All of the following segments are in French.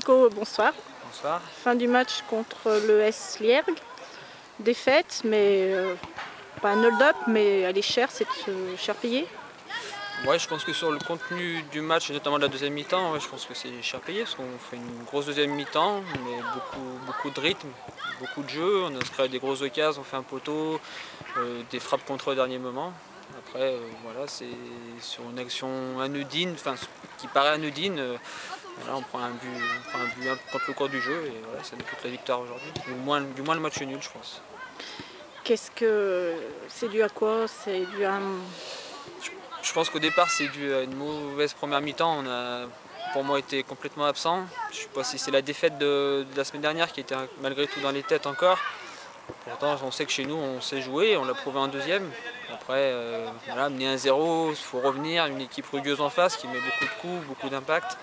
Nico, bonsoir. Bonsoir. Fin du match contre le S Liergue. Défaite, mais pas un hold-up, mais elle est chère, c'est cher payé. Ouais, je pense que sur le contenu du match, et notamment de la deuxième mi-temps, ouais, je pense que c'est cher payé parce qu'on fait une grosse deuxième mi-temps, mais beaucoup de rythme, beaucoup de jeu. On a créé des grosses occasions, on fait un poteau, des frappes contre au dernier moment. Après, voilà, c'est sur une action anodine, enfin qui paraît anodine. Voilà, on prend un but contre le cours du jeu et voilà, ça nous coûte la victoire aujourd'hui. Du moins le match est nul, je pense. Qu'est-ce que c'est dû à quoi? C'est dû à Je pense qu'au départ, c'est dû à une mauvaise première mi-temps. On a, pour moi, été complètement absent. Je ne sais pas si c'est la défaite de la semaine dernière qui était malgré tout dans les têtes encore. Pourtant, on sait que chez nous, on sait jouer, on l'a prouvé en deuxième. Après, voilà, mener 1-0, il faut revenir. Une équipe rugueuse en face qui met beaucoup de coups, beaucoup d'impact.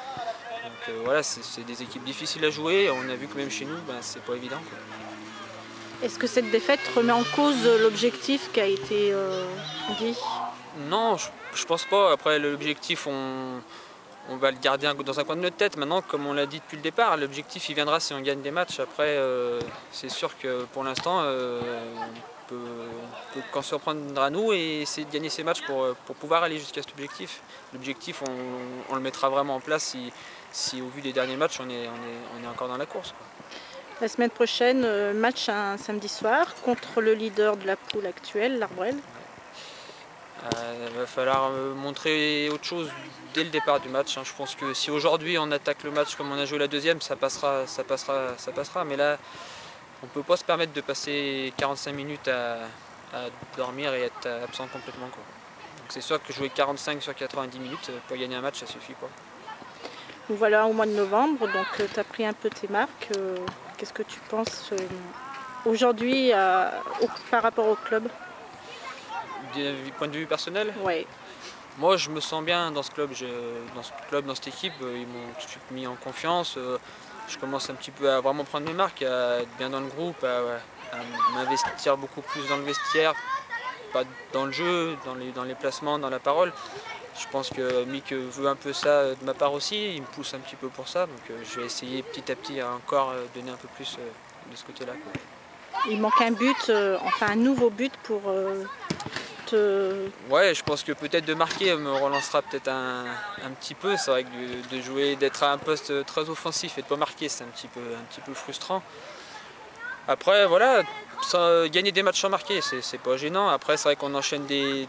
Donc voilà, c'est des équipes difficiles à jouer. On a vu que même chez nous, ben, c'est pas évident, quoi. Est-ce que cette défaite remet en cause l'objectif qui a été dit? Non, je pense pas. Après, l'objectif, on va le garder dans un coin de notre tête. Maintenant, comme on l'a dit depuis le départ, l'objectif il viendra si on gagne des matchs. Après, c'est sûr que pour l'instant, on peut qu'en se reprendre à nous et essayer de gagner ces matchs pour pouvoir aller jusqu'à cet objectif. L'objectif, on le mettra vraiment en place si au vu des derniers matchs, on est encore dans la course, quoi. La semaine prochaine, match un samedi soir contre le leader de la poule actuelle, l'Arbrel. Il va falloir montrer autre chose dès le départ du match. Je pense que si aujourd'hui on attaque le match comme on a joué la deuxième, ça passera. Mais là, on ne peut pas se permettre de passer 45 minutes à dormir et être absent complètement, quoi. Donc c'est sûr que jouer 45 sur 90 minutes pour gagner un match, ça suffit pas. Nous voilà au mois de novembre, donc tu as pris un peu tes marques. Qu'est-ce que tu penses aujourd'hui par rapport au club? Du point de vue personnel, Ouais. moi je me sens bien dans ce club, dans cette équipe, ils m'ont tout de suite mis en confiance. Je commence un petit peu à vraiment prendre mes marques, à être bien dans le groupe, à m'investir beaucoup plus dans le vestiaire, pas dans le jeu, dans les placements, dans la parole. Je pense que Mick veut un peu ça de ma part aussi, il me pousse un petit peu pour ça, donc je vais essayer petit à petit à encore donner un peu plus de ce côté-là, quoi. Il manque un but, enfin un nouveau but pour Ouais, je pense que peut-être de marquer me relancera peut-être un petit peu. C'est vrai que de jouer, d'être à un poste très offensif et de ne pas marquer, c'est un petit peu frustrant. Après, voilà, gagner des matchs sans marquer, c'est pas gênant. Après, c'est vrai qu'on enchaîne des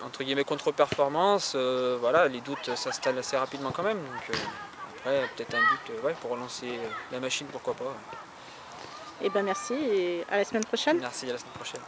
entre guillemets contre-performances. Voilà, les doutes s'installent assez rapidement quand même. Donc, après, peut-être un but ouais, pour relancer la machine, pourquoi pas. Eh ben merci et à la semaine prochaine. Merci, à la semaine prochaine.